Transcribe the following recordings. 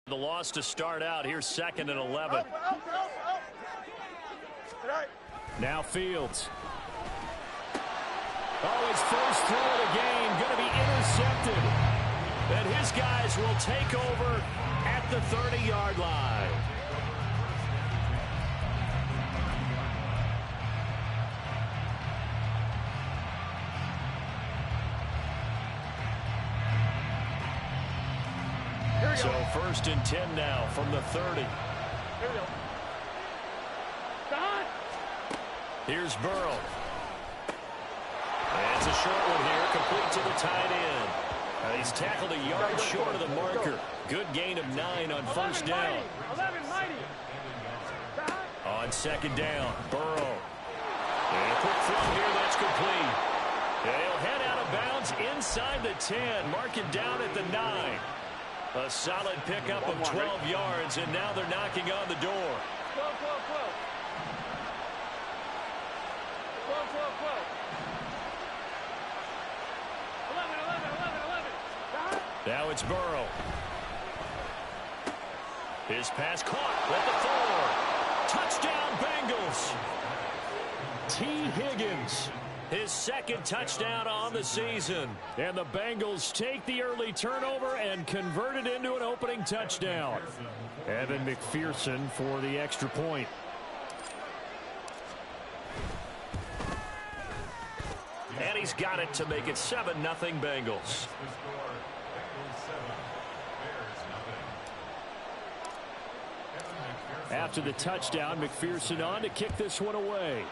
The loss to start out. Here's 2nd and 11. Now Fields. Oh, his first throw of the game going to be intercepted. And his guys will take over at the 30-yard line. So 1st and 10 now from the 30. Here's Burrow. And it's a short one here, complete to the tight end. He's tackled a yard short of the marker. Good gain of 9 on 1st down. On 2nd down, Burrow. And a quick throw here, that's complete. And he'll head out of bounds inside the 10, mark it down at the 9. A solid pickup of 12 yards, and now they're knocking on the door. Now it's Burrow. His pass caught at the 4. Touchdown, Bengals. T. Higgins. His 2nd touchdown on the season. And the Bengals take the early turnover and convert it into an opening touchdown. Evan McPherson for the extra point. And he's got it to make it 7-0 Bengals. After the touchdown, McPherson on to kick this one away.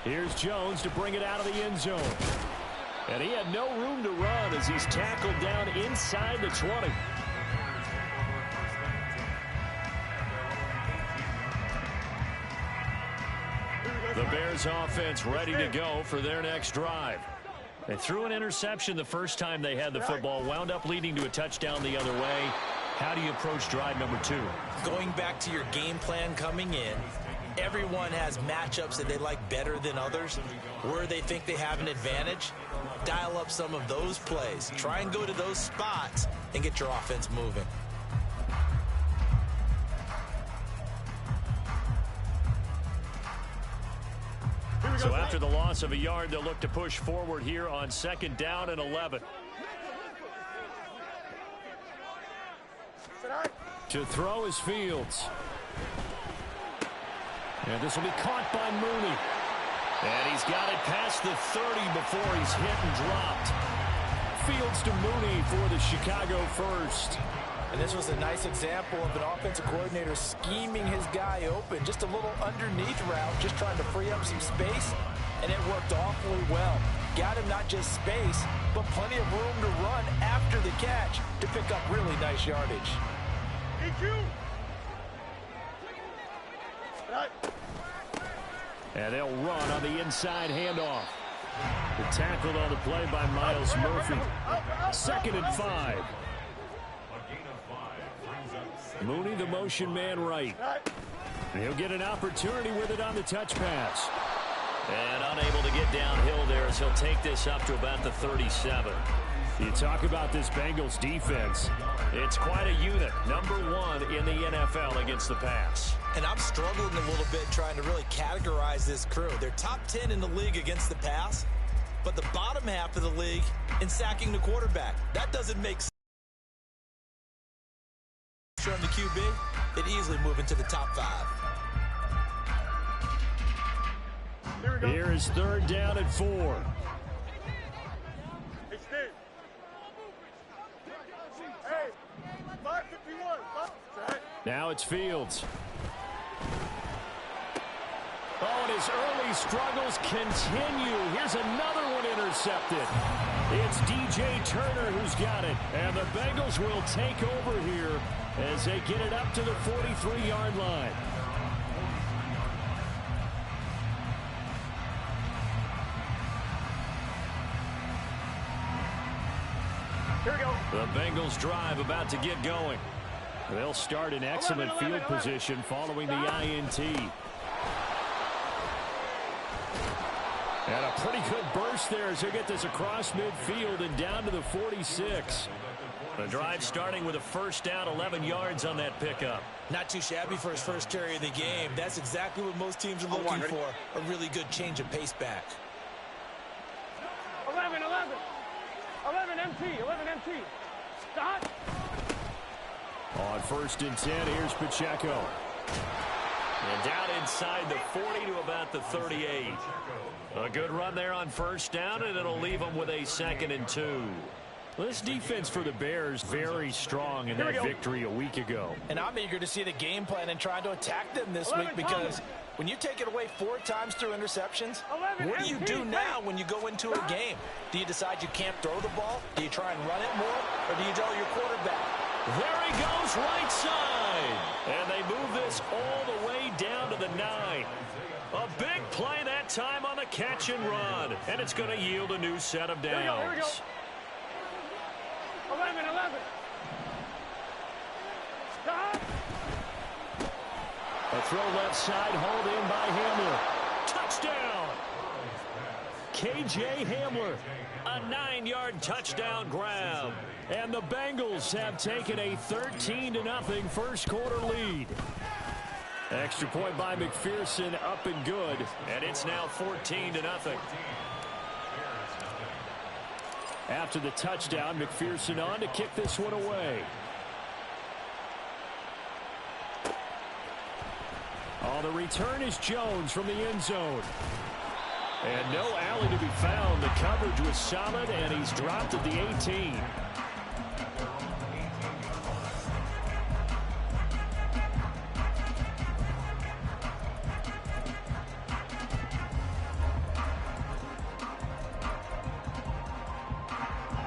Here's Jones to bring it out of the end zone. And he had no room to run as he's tackled down inside the 20. The Bears offense ready to go for their next drive. They threw an interception the first time they had the football, wound up leading to a touchdown the other way. How do you approach drive number 2? Going back to your game plan coming in, everyone has matchups that they like better than others. Where they think they have an advantage, dial up some of those plays. Try and go to those spots and get your offense moving. So after the loss of a yard, they'll look to push forward here on 2nd down and 11. To throw is Fields. And this will be caught by Mooney. And he's got it past the 30 before he's hit and dropped. Fields to Mooney for the Chicago first. And this was a nice example of an offensive coordinator scheming his guy open. Just a little underneath route, just trying to free up some space. And it worked awfully well. Got him not just space, but plenty of room to run after the catch to pick up really nice yardage. And they'll run on the inside handoff. Tackled on the play by Miles Murphy. 2nd and 5. Mooney, the motion man right. And he'll get an opportunity with it on the touch pass. And unable to get downhill there as he'll take this up to about the 37. You talk about this Bengals defense. It's quite a unit. #1 in the NFL against the pass. And I'm struggling a little bit trying to really categorize this crew. They're top 10 in the league against the pass, but the bottom half of the league in sacking the quarterback. That doesn't make sense. From the QB, they'd easily move into the top 5. Here is 3rd down and 4. Now it's Fields. Oh, and his early struggles continue. Here's another one intercepted. It's DJ Turner who's got it. And the Bengals will take over here as they get it up to the 43-yard line. Here we go. The Bengals drive about to get going. They'll start in excellent field position following the INT. And a pretty good burst there as he'll get this across midfield and down to the 46. The drive starting with a first down, 11 yards on that pickup. Not too shabby for his first carry of the game. That's exactly what most teams are looking for. A really good change of pace back. 11 MT. Stop. On first and 10, here's Pacheco. And down inside the 40 to about the 38. A good run there on first down, and it'll leave them with a 2nd and 2. This defense for the Bears very strong in that victory a week ago. And I'm eager to see the game plan and trying to attack them this week, because when you take it away 4 times through interceptions, what do you do now when you go into a game? Do you decide you can't throw the ball? Do you try and run it more? Or do you tell your quarterback? There he goes, right side. And they move this all the way down to the 9. A big play that time on the catch and run. And it's going to yield a new set of downs. Here we go. 11. Stop. A throw left side, hauled in by Hamler. Touchdown! K.J. Hamler, a 9-yard touchdown grab. And the Bengals have taken a 13-0 first quarter lead. Extra point by McPherson, up and good. And it's now 14-0. After the touchdown, McPherson on to kick this one away. On the return is Jones from the end zone. And no alley to be found. The coverage was solid, and he's dropped at the 18.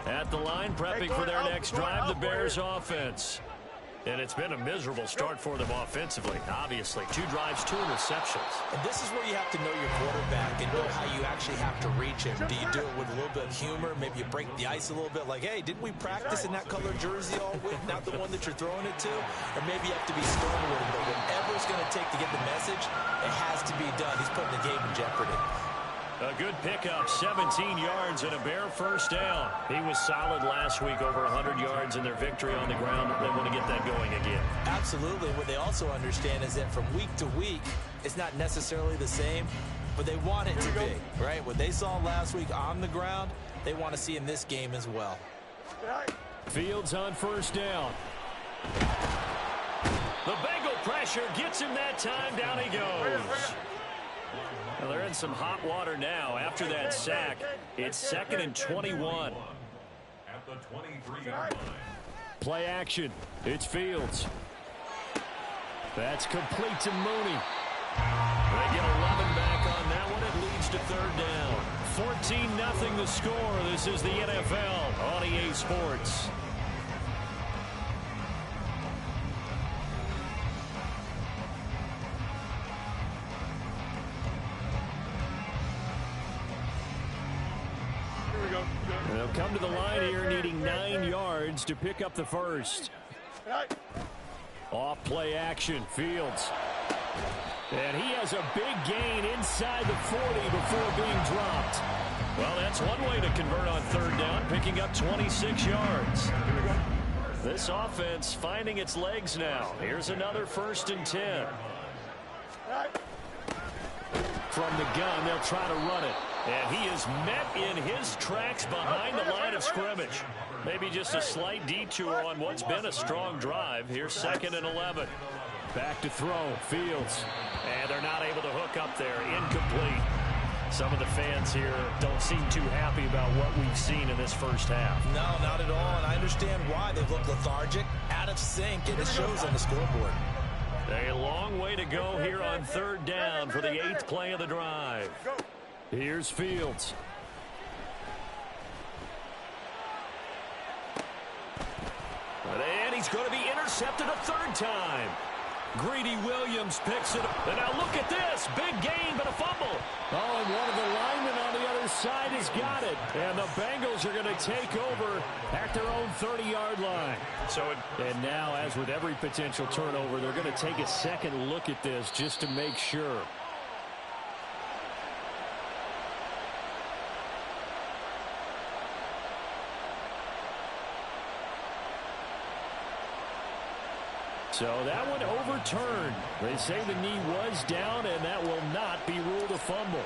At the line, prepping for their next drive, the Bears offense. And it's been a miserable start for them offensively, obviously. 2 drives, 2 interceptions. And this is where you have to know your quarterback and know how you actually have to reach him. Do you do it with a little bit of humor? Maybe you break the ice a little bit, like, hey, didn't we practice in that color jersey all week, not the one that you're throwing it to? Or maybe you have to be stern with it, but whatever it's going to take to get the message, it has to be done. He's putting the game in jeopardy. A good pickup, 17 yards and a Bear first down. He was solid last week, over 100 yards in their victory on the ground. They want to get that going again. Absolutely. What they also understand is that from week to week, it's not necessarily the same, but they want it to be, right? What they saw last week on the ground, they want to see in this game as well. Fields on first down. The Bengal pressure gets him that time. Down he goes. Well, they're in some hot water now after that sack. It's 2nd and 21. At the 23-yard line. Play action. It's Fields. That's complete to Mooney. They get 11 back on that one. It leads to 3rd down. 14-0 the score. This is the NFL on EA Sports. They'll come to the line here, needing 9 yards to pick up the first. Off play action, Fields. And he has a big gain inside the 40 before being dropped. Well, that's one way to convert on 3rd down, picking up 26 yards. This offense finding its legs now. Here's another 1st and 10. From the gun, they'll try to run it. And he is met in his tracks behind the line of scrimmage. Maybe just a slight detour on what's been a strong drive. Here's 2nd and 11. Back to throw, Fields. And they're not able to hook up there. Incomplete. Some of the fans here don't seem too happy about what we've seen in this first half. No, not at all. And I understand why. They've looked lethargic, out of sync, and it shows on the scoreboard. A long way to go here on 3rd down for the 8th play of the drive. Here's Fields. And he's going to be intercepted a 3rd time. Greedy Williams picks it up. And now look at this. Big gain, but a fumble. Oh, and one of the linemen on the other side has got it. And the Bengals are going to take over at their own 30-yard line. And now, as with every potential turnover, they're going to take a second look at this just to make sure. So that one overturned. They say the knee was down, and that will not be ruled a fumble.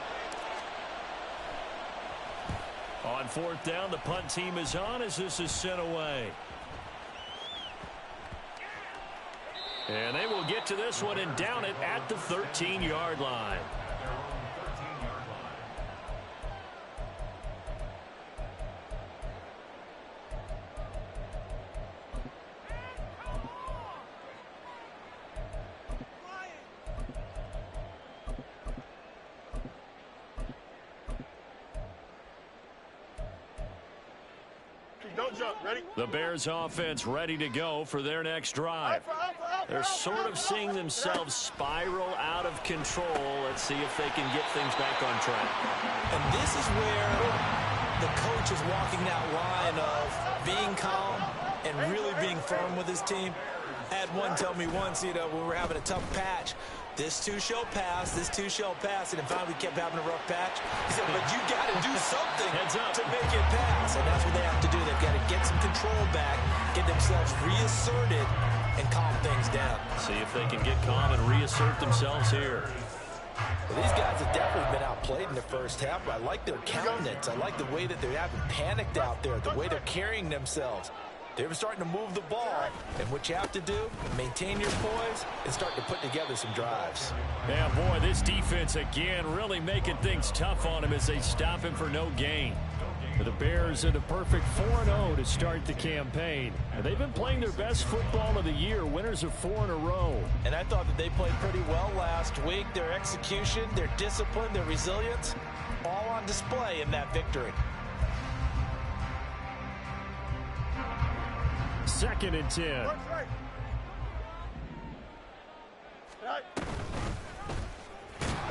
On fourth down, the punt team is on as this is sent away. And they will get to this one and down it at the 13-yard line. Don't jump. Ready? The Bears offense ready to go for their next drive. They're sort of seeing themselves spiral out of control. Let's see if they can get things back on track. And this is where the coach is walking that line of being calm and really being firm with his team. I had one tell me once, when we were having a tough patch, this too shall pass, this too shall pass, and then finally we kept having a rough patch. He said, but you got to do something to make it pass, and that's what they have to do. They've got to get some control back, get themselves reasserted, and calm things down. See if they can get calm and reassert themselves here. Well, these guys have definitely been outplayed in the first half, but I like their countenance. I like the way that they haven't panicked out there, the way they're carrying themselves. They're starting to move the ball, and what you have to do, maintain your poise and start to put together some drives. Yeah, boy, this defense again really making things tough on him as they stop him for no gain. The Bears are the perfect 4-0 to start the campaign. And they've been playing their best football of the year, winners of 4 in a row. And I thought that they played pretty well last week. Their execution, their discipline, their resilience, all on display in that victory. 2nd and 10.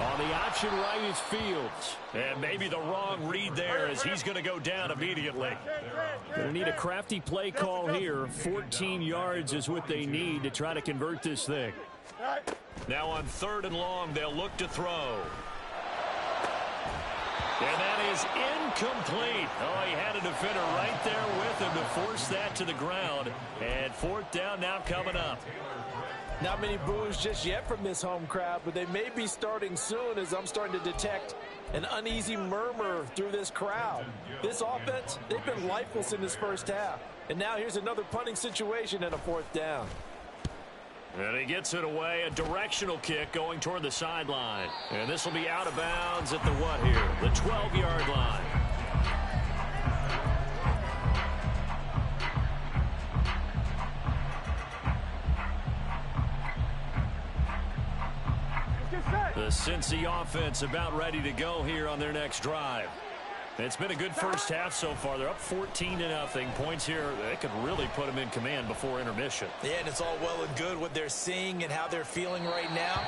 On the option right is Fields. And maybe the wrong read there as he's going to go down immediately. Going to need a crafty play call here. 14 yards is what they need to try to convert this thing. Now on 3rd and long, they'll look to throw. And that is incomplete. Oh, he had a defender right there with him to force that to the ground. And 4th down now coming up. Not many boos just yet from this home crowd, but they may be starting soon as I'm starting to detect an uneasy murmur through this crowd. This offense, they've been lifeless in this first half. And now here's another punting situation and a 4th down. And he gets it away, a directional kick going toward the sideline. And this will be out of bounds at the what here? The 12-yard line. The Cincy offense about ready to go here on their next drive. It's been a good first half so far. They're up 14-0. Points here, they could really put them in command before intermission. Yeah, and it's all well and good what they're seeing and how they're feeling right now.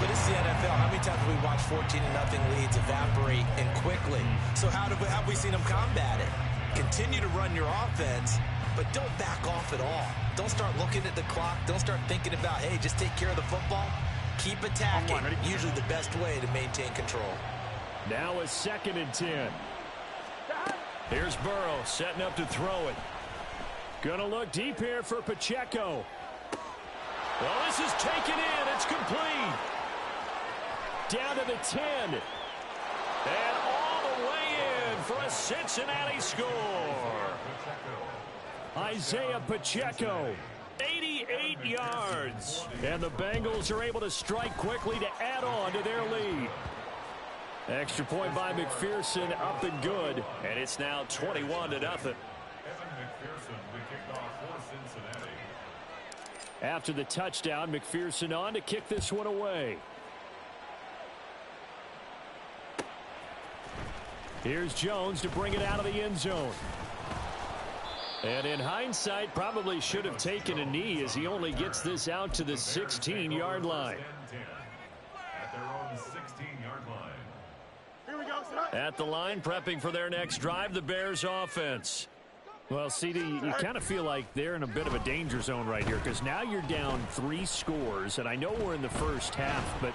But it's the NFL. How many times have we watched 14-0 leads evaporate and quickly? So how have we seen them combat it? Continue to run your offense, but don't back off at all. Don't start looking at the clock. Don't start thinking about, hey, just take care of the football. Keep attacking. Usually the best way to maintain control. Now a 2nd and 10. Here's Burrow setting up to throw it. Gonna look deep here for Pacheco. Well, this is taken in. It's complete. Down to the 10. And all the way in for a Cincinnati score. Isaiah Pacheco. 88 yards. And the Bengals are able to strike quickly to add on to their lead. Extra point by McPherson, up and good. And it's now 21-0. After the touchdown, McPherson on to kick this one away. Here's Jones to bring it out of the end zone. And in hindsight, probably should have taken a knee as he only gets this out to the 16-yard line. At their own 16-yard line. Here we go, son. At the line, prepping for their next drive, the Bears offense. Well, CD, you kind of feel like they're in a bit of a danger zone right here because now you're down 3 scores, and I know we're in the first half, but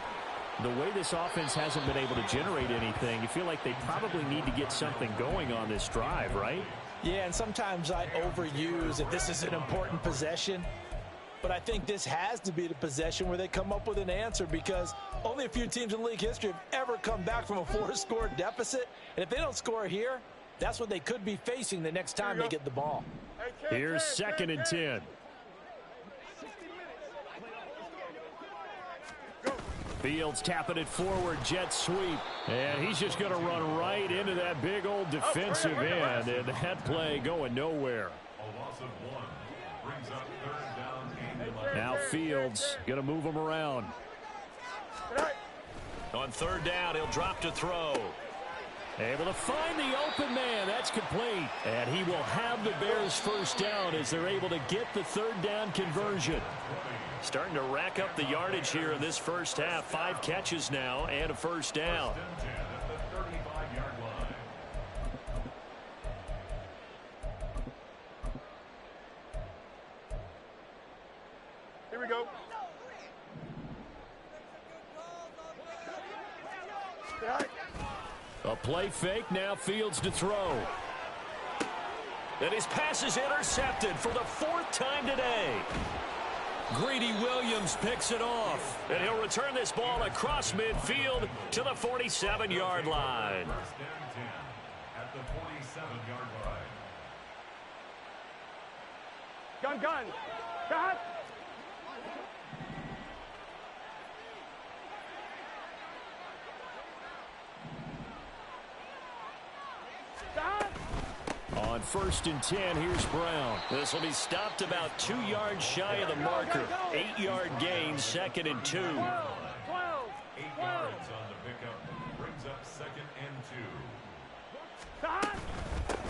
the way this offense hasn't been able to generate anything, you feel like they probably need to get something going on this drive, right? Yeah, and sometimes I overuse if this is an important possession. But I think this has to be the possession where they come up with an answer, because only a few teams in league history have ever come back from a 4-score deficit. And if they don't score here, that's what they could be facing the next time they get the ball. Here's 2nd and 10. Fields tapping it forward, jet sweep. And he's just going to run right into that big old defensive end. And that play going nowhere. A loss of 1 brings up 3rd down and 11. Now Fields going to move him around. On 3rd down, he'll drop to throw. Able to find the open man. That's complete. And he will have the Bears 1st down as they're able to get the 3rd down conversion. Starting to rack up the yardage here in this first half. 5 catches now and a 1st down. Here we go. A play fake, now Fields to throw. And his pass is intercepted for the 4th time today. Greedy Williams picks it off, and he'll return this ball across midfield to the 47-yard line. 1st and 10 at the 47-yard line. Gun. Cut. On 1st and 10, here's Brown. This will be stopped about 2 yards shy of the marker. 8-yard gain, 2nd and 2. 8 yards on the pickup. Brings up 2nd and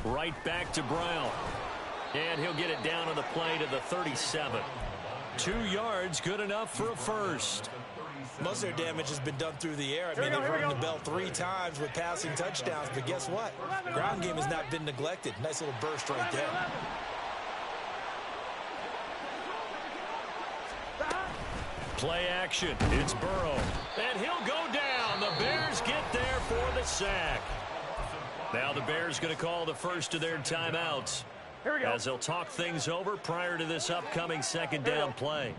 2. Right back to Brown. And he'll get it down on the play to the 37. 2 yards, good enough for a first. Most of their damage has been done through the air. I mean, they've rung the bell 3 times with passing touchdowns, but guess what? Ground game has not been neglected. Nice little burst right there. Play action. It's Burrow. And he'll go down. The Bears get there for the sack. Now the Bears going to call the first of their timeouts, as they'll talk things over prior to this upcoming 2nd down play.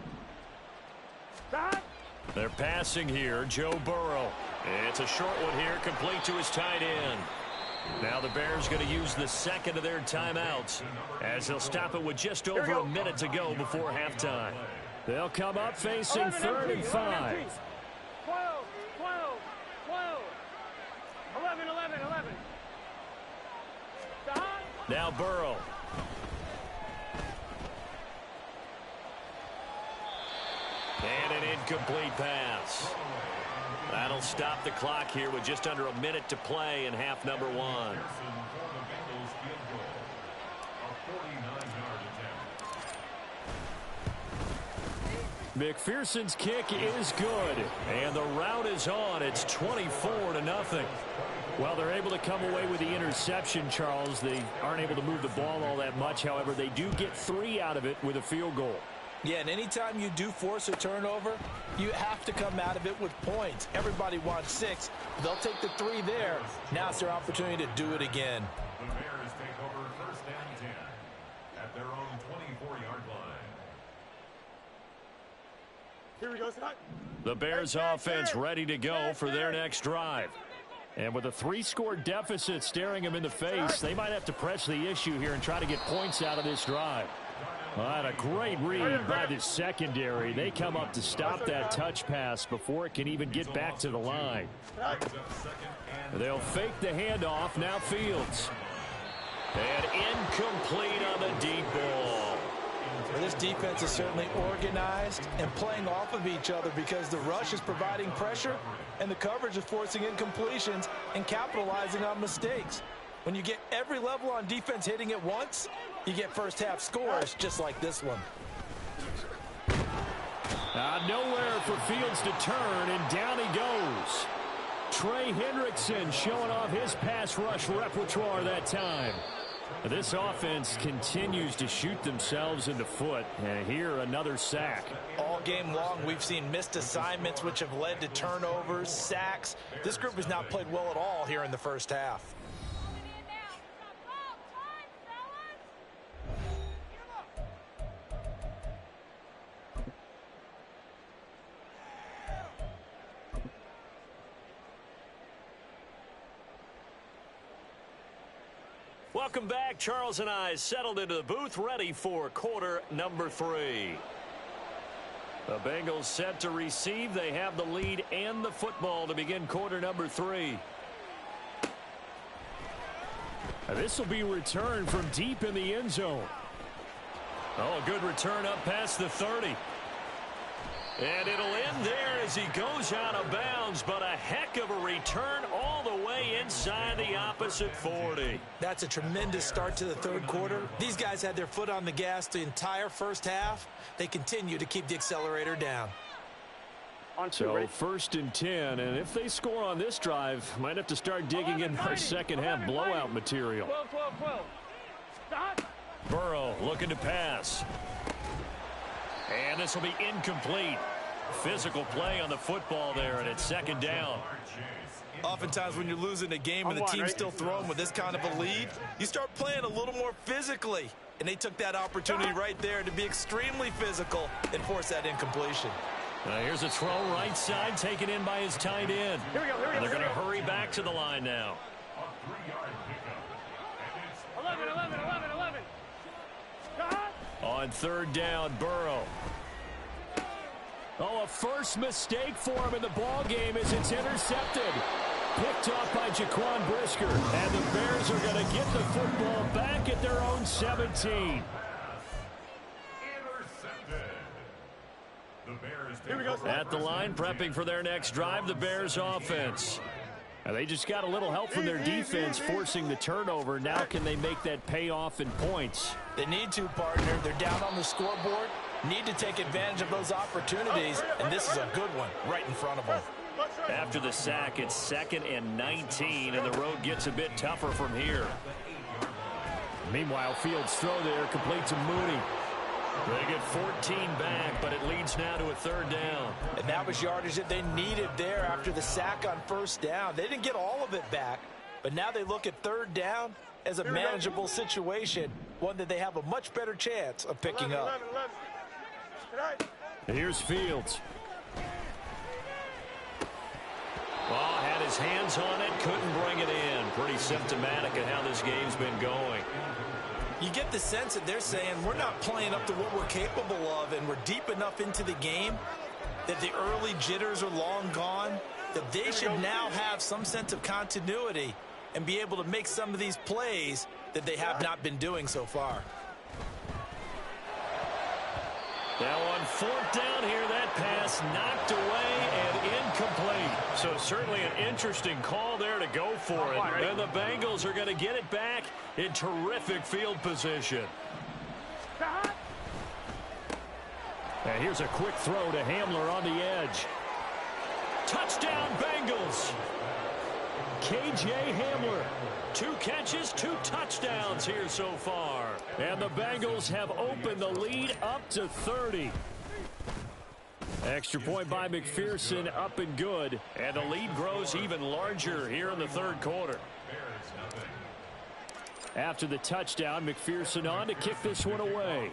They're passing here, Joe Burrow. It's a short one here, complete to his tight end. Now the Bears going to use the 2nd of their timeouts, as they'll stop it with just over a minute to go before halftime. They'll come up facing 3rd and 5. 12. 11. Now Burrow. And an incomplete pass. That'll stop the clock here with just under a minute to play in half number 1. McPherson's kick is good, and the route is on. It's 24-0. Well, they're able to come away with the interception, Charles. They aren't able to move the ball all that much. However, they do get 3 out of it with a field goal. Yeah, and anytime you do force a turnover, you have to come out of it with points. Everybody wants 6. They'll take the 3 there. Now it's their opportunity to do it again. The Bears take over 1st and 10 at their own 24-yard line. Here we go, Scott. The Bears offense ready to go for their next drive. And with a 3-score deficit staring them in the face, they might have to press the issue here and try to get points out of this drive. Well, a great read by the secondary. They come up to stop that touch pass before it can even get back to the line. They'll fake the handoff. Now Fields. And incomplete on the deep ball. Well, this defense is certainly organized and playing off of each other, because the rush is providing pressure and the coverage is forcing incompletions and capitalizing on mistakes. When you get every level on defense hitting at once, you get first half scores just like this one. Nowhere for Fields to turn, and down he goes. Trey Hendrickson showing off his pass rush repertoire that time. This offense continues to shoot themselves in the foot, and here another sack. All game long, we've seen missed assignments which have led to turnovers, sacks. This group has not played well at all here in the first half. Welcome back. Charles and I settled into the booth, ready for quarter number 3. The Bengals set to receive. They have the lead and the football to begin quarter number 3. This will be returned from deep in the end zone. Oh, a good return up past the 30. And it'll end there as he goes out of bounds, but a heck of a return all the way inside the opposite 40. That's a tremendous start to the third quarter. These guys had their foot on the gas the entire first half. They continue to keep the accelerator down. So 1st and 10, and if they score on this drive, might have to start digging in our second half blowout material. 12. Burrow looking to pass. And this will be incomplete. Physical play on the football there, and it's second down. Oftentimes when you're losing a game and the team's still throwing with this kind of a lead, you start playing a little more physically. And they took that opportunity right there to be extremely physical and force that incompletion. Here's a throw right side taken in by his tight end. Here we go. And they're going to hurry back to the line now. 11. On third down, Burrow. Oh, a first mistake for him in the ball game as it's intercepted. Picked off by Jaquan Brisker. And the Bears are going to get the football back at their own 17. At the line, prepping for their next drive, the Bears offense. Now they just got a little help from their defense forcing the turnover. Now can they make that pay off in points? They need to, partner. They're down on the scoreboard. Need to take advantage of those opportunities, and this is a good one right in front of them. After the sack, it's 2nd and 19, and the road gets a bit tougher from here. Meanwhile, Fields' throw there complete to Mooney. They get 14 back, but it leads now to a third down. And that was yardage that they needed there after the sack on first down. They didn't get all of it back, but now they look at third down as a manageable situation, one that they have a much better chance of picking up. Here's Fields. Well, had his hands on it, couldn't bring it in. Pretty symptomatic of how this game's been going. You get the sense that they're saying we're not playing up to what we're capable of, and we're deep enough into the game that the early jitters are long gone, that they should now have some sense of continuity and be able to make some of these plays that they have not been doing so far. Now on 4th down here, that pass knocked away and incomplete. So certainly an interesting call there to go for it. And the Bengals are going to get it back in terrific field position. And here's a quick throw to Hamler on the edge. Touchdown Bengals. KJ Hamler. 2 catches, 2 touchdowns here so far. And the Bengals have opened the lead up to 30. Extra point by McPherson, up and good. And the lead grows even larger here in the third quarter. After the touchdown, McPherson on to kick this one away.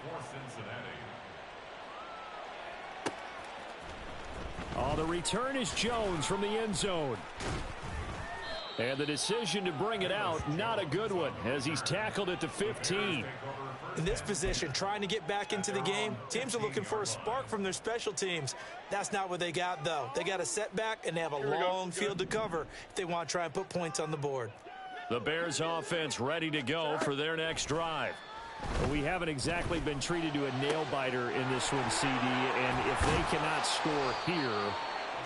Oh, the return is Jones from the end zone. And the decision to bring it out, not a good one, as he's tackled at the 15. In this position, trying to get back into the game, teams are looking for a spark from their special teams. That's not what they got, though. They got a setback, and they have a long field to cover if they want to try and put points on the board. The Bears offense ready to go for their next drive. But we haven't exactly been treated to a nail-biter in this one, CD, and if they cannot score here,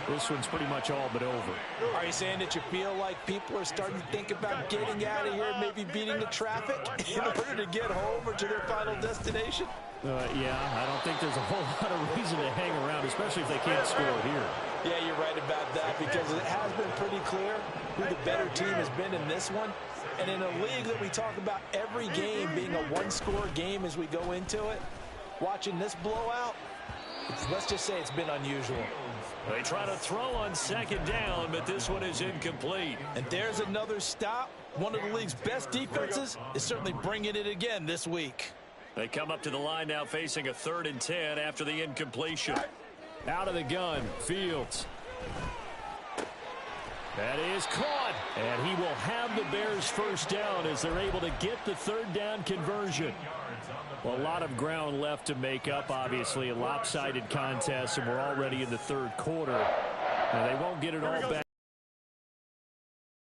this one's pretty much all but over. Are you saying that you feel like people are starting to think about getting out of here, maybe beating the traffic in order to get home or to their final destination? Yeah, I don't think there's a whole lot of reason to hang around, especially if they can't score here. Yeah, you're right about that, because it has been pretty clear who the better team has been in this one. And in a league that we talk about every game being a one-score game as we go into it, watching this blowout, let's just say it's been unusual. They try to throw on 2nd down, but this one is incomplete. And there's another stop. One of the league's best defenses is certainly bringing it again this week. They come up to the line now facing a 3rd and 10 after the incompletion. Out of the gun, Fields. That is caught, and he will have the Bears first down as they're able to get the third down conversion. Well, a lot of ground left to make up, obviously, a lopsided contest, and we're already in the third quarter. Now, they won't get it all back.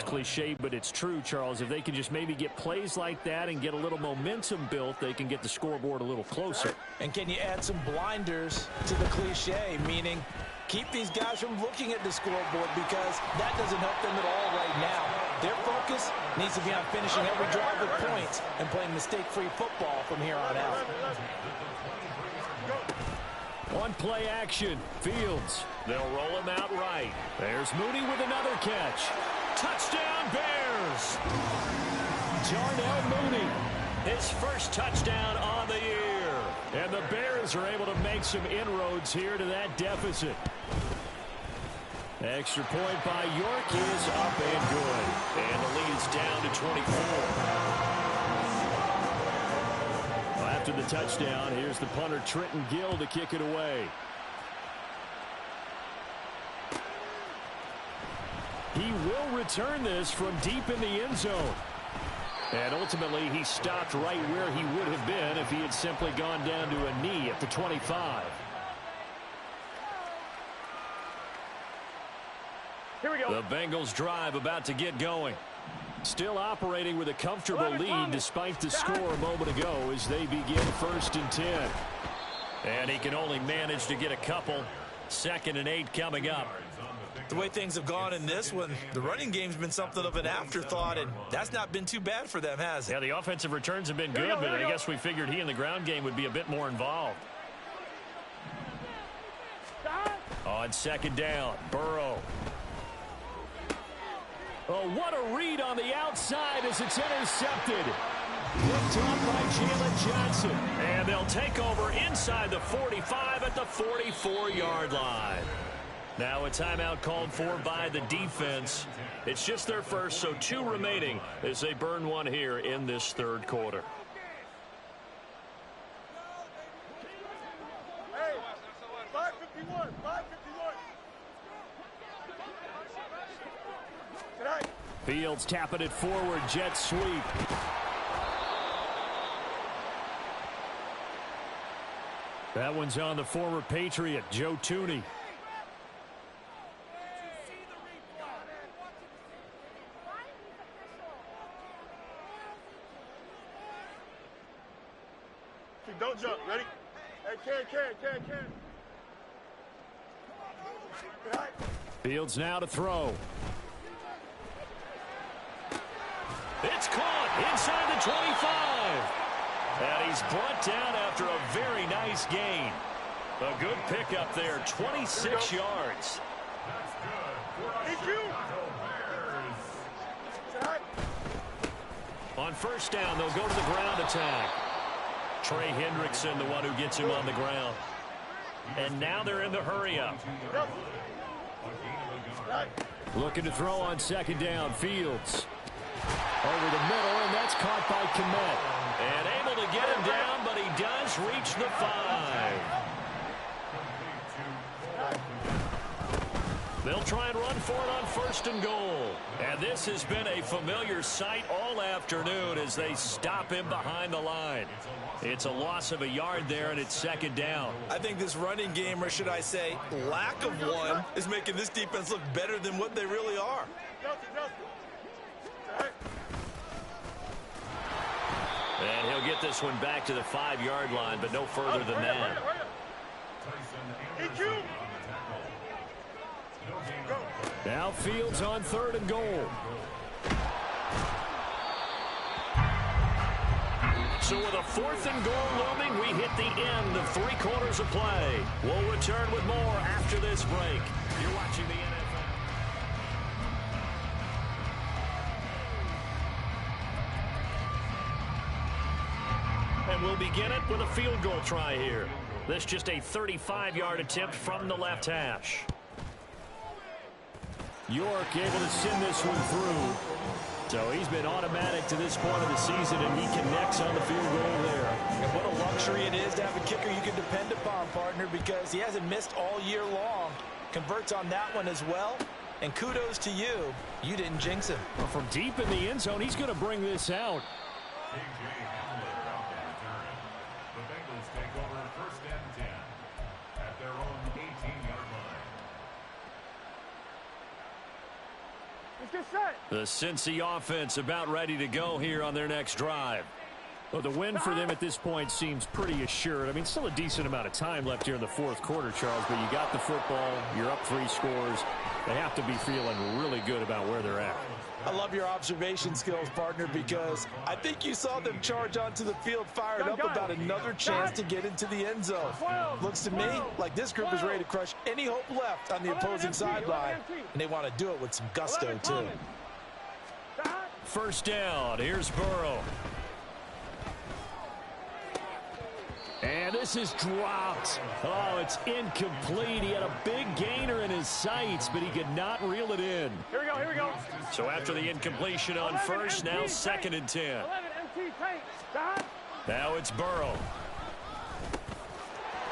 Cliche, but it's true, Charles. If they can just maybe get plays like that and get a little momentum built, they can get the scoreboard a little closer. And can you add some blinders to the cliche, meaning keep these guys from looking at the scoreboard, because that doesn't help them at all right now. Their focus needs to be on finishing every drive with points and playing mistake-free football from here on out. On play action, Fields. They'll roll him out right. There's Mooney with another catch. Touchdown, Bears! Darnell Mooney, his first touchdown on the year. And the Bears are able to make some inroads here to that deficit. Extra point by York is up and good. And the lead is down to 24. Well, after the touchdown, here's the punter Trenton Gill to kick it away. He will return this from deep in the end zone. And ultimately, he stopped right where he would have been if he had simply gone down to a knee at the 25. Here we go. The Bengals drive about to get going. Still operating with a comfortable lead despite the score a moment ago as they begin 1st and 10. And he can only manage to get a couple. 2nd and 8 coming up. The way things have gone in this one, the running game's been something of an afterthought, and that's not been too bad for them, has it? Yeah, the offensive returns have been good, but I guess we figured he in the ground game would be a bit more involved. On 2nd down, Burrow. Oh, what a read on the outside as it's intercepted. Picked off by Jalen Johnson. And they'll take over inside the 45 at the 44-yard line. Now a timeout called for by the defense. It's just their first, so 2 remaining as they burn one here in this 3rd quarter. Hey, 551, 551. Tonight. Fields tapping it forward, jet sweep. That one's on the former Patriot, Joe Tooney. Don't jump. Ready? Hey, can. Fields now to throw. It's caught inside the 25. And he's brought down after a very nice gain. A good pickup there, 26 yards. On 1st down, they'll go to the ground attack. Trey Hendrickson, the one who gets him on the ground. And now they're in the hurry-up. Looking to throw on 2nd down, Fields. Over the middle, and that's caught by Kmet. And able to get him down, but he does reach the 5. They'll try and run for it on 1st and goal. And this has been a familiar sight all afternoon as they stop him behind the line. It's a loss of a yard there, and it's 2nd down. I think this running game, or should I say lack of one, is making this defense look better than what they really are. And he'll get this one back to the 5-yard line, but no further than that. Now Fields on 3rd and goal. So with a 4th and goal looming, we hit the end of 3 quarters of play. We'll return with more after this break. You're watching the NFL. And we'll begin it with a field goal try here. This just a 35-yard attempt from the left hash. York able to send this one through. So he's been automatic to this point of the season, and he connects on the field goal there. And what a luxury it is to have a kicker you can depend upon, partner, because he hasn't missed all year long. Converts on that one as well. And kudos to you. You didn't jinx him. Well, from deep in the end zone, he's going to bring this out. The Bengals take over first and 10 at their own 18-yard line. Let's get set. The Cincy offense about ready to go here on their next drive. Well, the win for them at this point seems pretty assured. I mean, still a decent amount of time left here in the fourth quarter, Charles, but you got the football, you're up 3 scores. They have to be feeling really good about where they're at. I love your observation skills, partner, because I think you saw them charge onto the field fired up about another chance to get into the end zone. Looks to me like this group is ready to crush any hope left on the opposing sideline, and they want to do it with some gusto, too. First down, here's Burrow. And this is dropped. Oh, it's incomplete. He had a big gainer in his sights, but he could not reel it in. Here we go, here we go. So after the incompletion on first, now 2nd and 10. Now it's Burrow.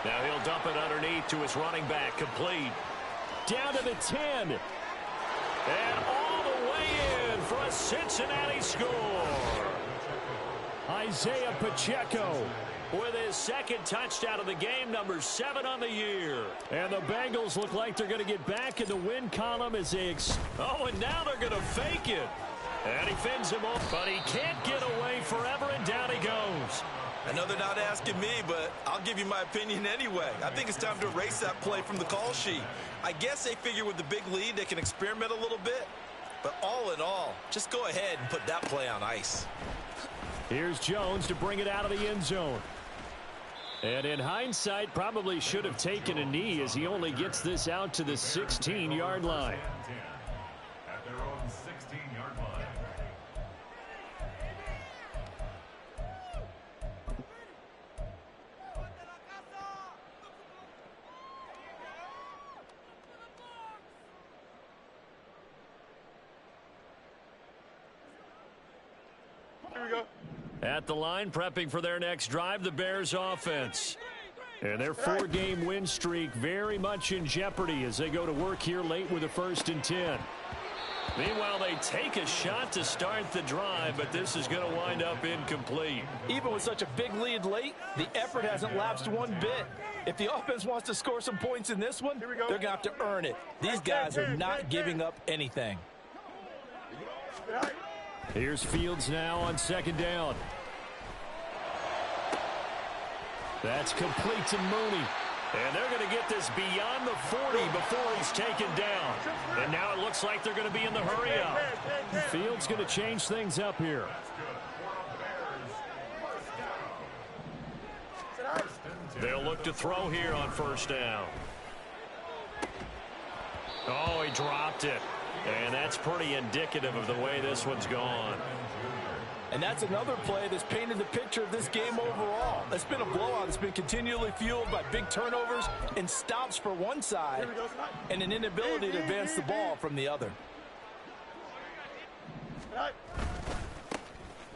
Now he'll dump it underneath to his running back, complete. Down to the 10. And all the way in for a Cincinnati score. Isaiah Pacheco with his 2nd touchdown of the game, number 7 on the year. And the Bengals look like they're going to get back in the win column as they and now they're going to fake it. And he fends him off, but he can't get away forever, and down he goes. I know they're not asking me, but I'll give you my opinion anyway. I think it's time to erase that play from the call sheet. I guess they figure with the big lead they can experiment a little bit. But all in all, just go ahead and put that play on ice. Here's Jones to bring it out of the end zone. And in hindsight, probably should have taken a knee as he only gets this out to the 16-yard line. At their own 16-yard line. Here we go. At the line, prepping for their next drive, the Bears offense. And their 4-game win streak very much in jeopardy as they go to work here late with a 1st and 10. Meanwhile, they take a shot to start the drive, but this is going to wind up incomplete. Even with such a big lead late, the effort hasn't lapsed one bit. If the offense wants to score some points in this one, they're going to have to earn it. These guys are not giving up anything. Here's Fields now on 2nd down. That's complete to Mooney. And they're going to get this beyond the 40 before he's taken down. And now it looks like they're going to be in the hurry up. Fields going to change things up here. They'll look to throw here on 1st down. Oh, he dropped it. And that's pretty indicative of the way this one's gone. And that's another play that's painted the picture of this game overall. It's been a blowout. It's been continually fueled by big turnovers and stops for one side and an inability to advance the ball from the other.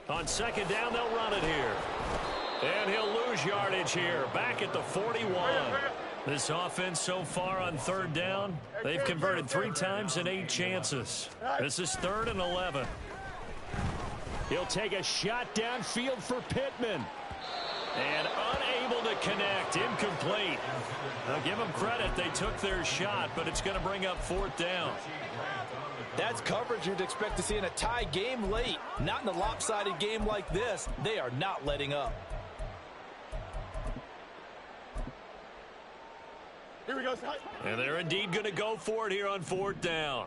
On 2nd down, they'll run it here. And he'll lose yardage here, back at the 41. This offense so far on 3rd down, they've converted 3 times in 8 chances. This is 3rd and 11. He'll take a shot downfield for Pittman. And unable to connect, incomplete. I'll give them credit, they took their shot, but it's going to bring up 4th down. That's coverage you'd expect to see in a tie game late. Not in a lopsided game like this. They are not letting up. Here we go. And they're indeed going to go for it here on 4th down.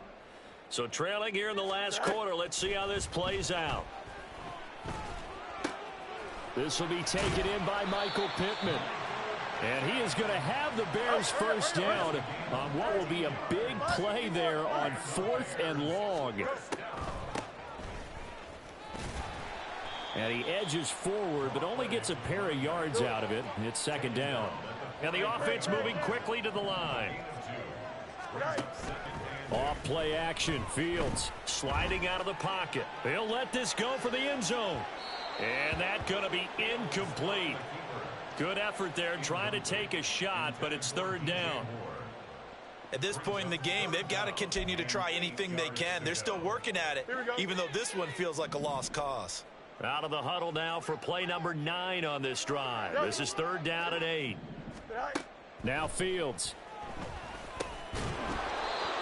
So trailing here in the last quarter, let's see how this plays out. This will be taken in by Michael Pittman. And he is going to have the Bears 1st down on what will be a big play there on 4th and long. And he edges forward, but only gets a pair of yards out of it. It's 2nd down. And the offense moving quickly to the line. Off play action. Fields sliding out of the pocket. They'll let this go for the end zone. And that's going to be incomplete. Good effort there trying to take a shot, but it's 3rd down. At this point in the game, they've got to continue to try anything they can. They're still working at it, even though this one feels like a lost cause. Out of the huddle now for play number 9 on this drive. This is 3rd down and 8. Now Fields.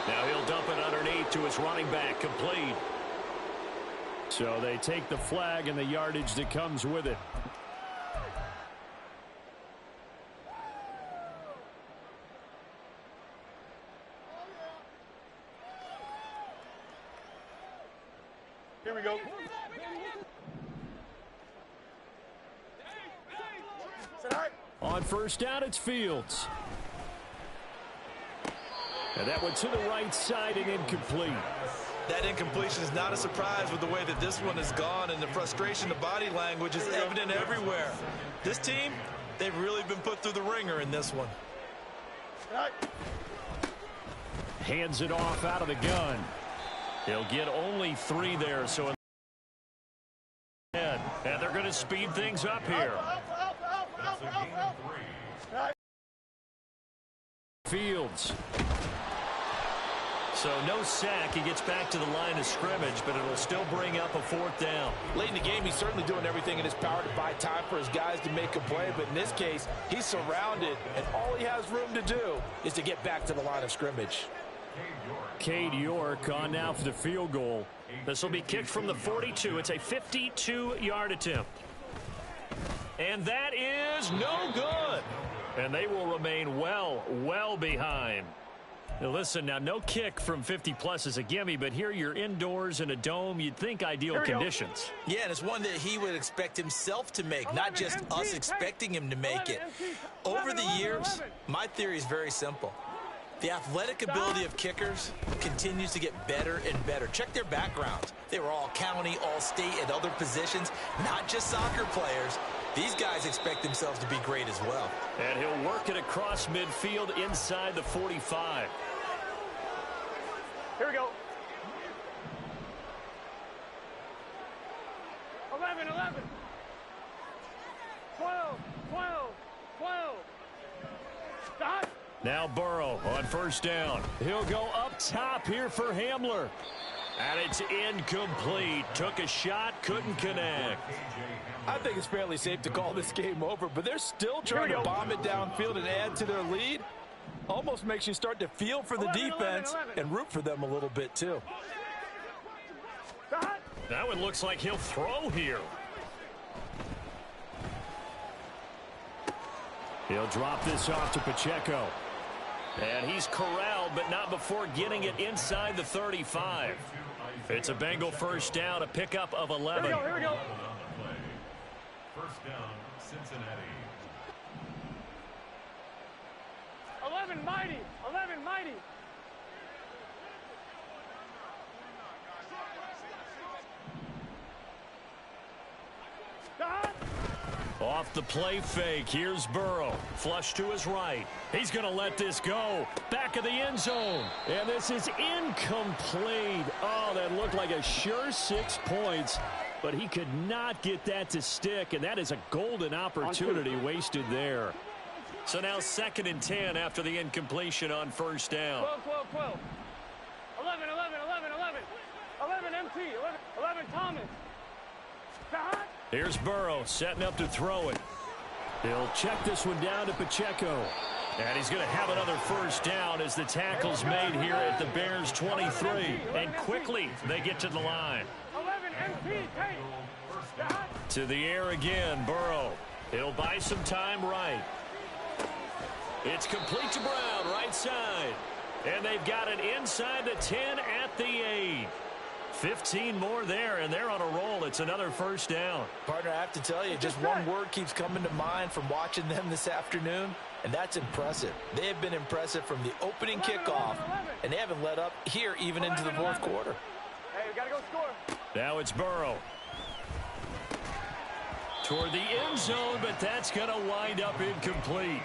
Now he'll dump it underneath to his running back, complete. So they take the flag and the yardage that comes with it. Here we go. On 1st down, it's Fields. And that one to the right side and incomplete. That incompletion is not a surprise with the way that this one has gone, and the frustration, the body language is evident everywhere. This team, they've really been put through the ringer in this one. Hands it off out of the gun. He'll get only 3 there, so and they're going to speed things up here. Fields. So no sack. He gets back to the line of scrimmage, but it'll still bring up a 4th down. Late in the game, he's certainly doing everything in his power to buy time for his guys to make a play, but in this case, he's surrounded, and all he has room to do is to get back to the line of scrimmage. Cade York on now for the field goal. This will be kicked from the 42. It's a 52-yard attempt. And that is no good. And they will remain well behind. Now listen, now no kick from 50-plus is a gimme, but here you're indoors in a dome. You'd think ideal conditions. Yeah, and it's one that he would expect himself to make, not just us expecting him to make it. Over the years, my theory is very simple. The athletic ability of kickers continues to get better and better. Check their backgrounds. They were all county, all state, at other positions, not just soccer players. These guys expect themselves to be great as well. And he'll work it across midfield inside the 45. Here we go. 11, 11. 12, 12, 12. Stop. Now Burrow on 1st down. He'll go up top here for Hamler. And it's incomplete. Took a shot, couldn't connect. I think it's fairly safe to call this game over, but they're still trying to bomb it downfield and add to their lead. Almost makes you start to feel for the defense and root for them a little bit, too. That one looks like he'll throw here. He'll drop this off to Pacheco. And he's corralled, but not before getting it inside the 35. It's a Bengal 1st down, a pickup of 11. Here we go. 1st down, Cincinnati. 11 mighty. 11 mighty. Off the play fake, here's Burrow. Flush to his right. He's going to let this go. Back of the end zone. And this is incomplete. Oh, that looked like a sure 6 points. But he could not get that to stick. And that is a golden opportunity wasted there. So now 2nd and 10 after the incompletion on 1st down. 12, 12, 12. 11, 11, 11, 11. 11 MT. 11 Thomas. Stop. Here's Burrow setting up to throw it. He'll check this one down to Pacheco. And he's going to have another 1st down as the tackle's made here at the Bears 23. And quickly they get to the line. 11 MP. To the air again, Burrow. He'll buy some time right. It's complete to Brown, right side. And they've got it inside the 10 at the 8. 15 more there, and they're on a roll. It's another 1st down. Partner, I have to tell you, just one word keeps coming to mind from watching them this afternoon, and that's impressive. They have been impressive from the opening kickoff, and they haven't let up here even into the 4th quarter. Hey, we got to go score. Now it's Burrow. Toward the end zone, but that's going to wind up incomplete.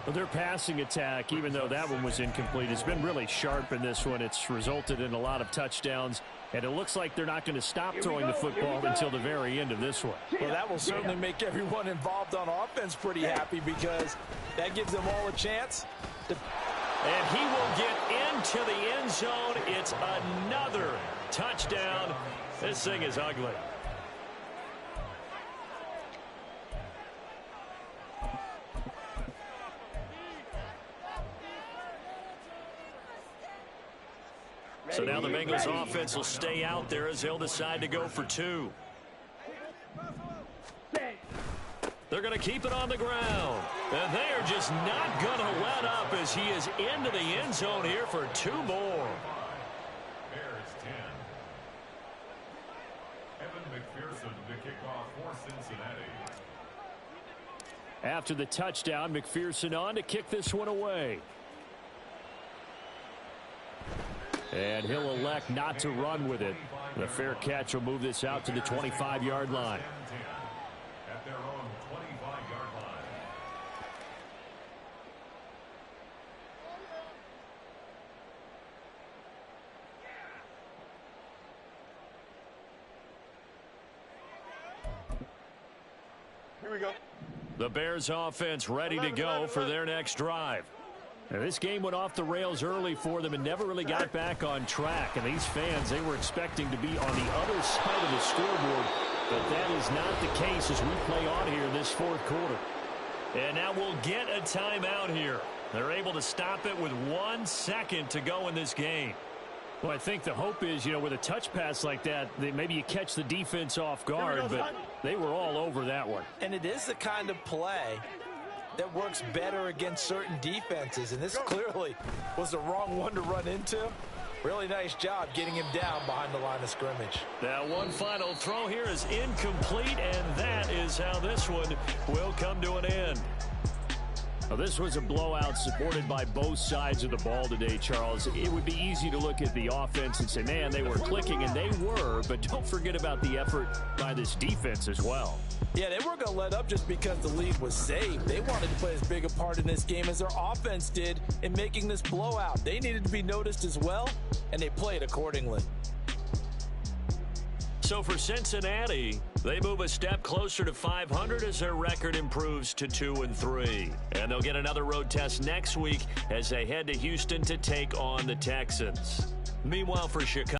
Well, their passing attack, even though that one was incomplete, has been really sharp in this one. It's resulted in a lot of touchdowns, and it looks like they're not going to stop throwing the football until the very end of this one. Well, that will certainly make everyone involved on offense pretty happy because that gives them all a chance to And he will get into the end zone. It's another touchdown. This thing is ugly. So now the Bengals offense will stay out there as they'll decide to go for two. They're going to keep it on the ground. And they are just not going to let up as he is into the end zone here for two more. Bears 10. Evan McPherson to kick off for Cincinnati. After the touchdown, McPherson on to kick this one away. And he'll elect not to run with it. The fair catch will move this out to the 25-yard line. At their own 25-yard line. Here we go. The Bears offense ready to go for their next drive. Now, this game went off the rails early for them and never really got back on track. And these fans, they were expecting to be on the other side of the scoreboard. But that is not the case as we play on here this fourth quarter. And now we'll get a timeout here. They're able to stop it with 1 second to go in this game. Well, I think the hope is, with a touch pass like that, maybe you catch the defense off guard, but they were all over that one. And it is the kind of play that works better against certain defenses, and this clearly was the wrong one to run into. Really nice job getting him down behind the line of scrimmage. Now one final throw here is incomplete, and that is how this one will come to an end. Well, this was a blowout supported by both sides of the ball today, Charles. It would be easy to look at the offense and say, man, they were clicking, and they were, but don't forget about the effort by this defense as well. Yeah, they weren't going to let up just because the lead was saved. They wanted to play as big a part in this game as their offense did in making this blowout. They needed to be noticed as well, and they played accordingly. So for Cincinnati, they move a step closer to 500 as their record improves to 2-3. And they'll get another road test next week as they head to Houston to take on the Texans. Meanwhile, for Chicago,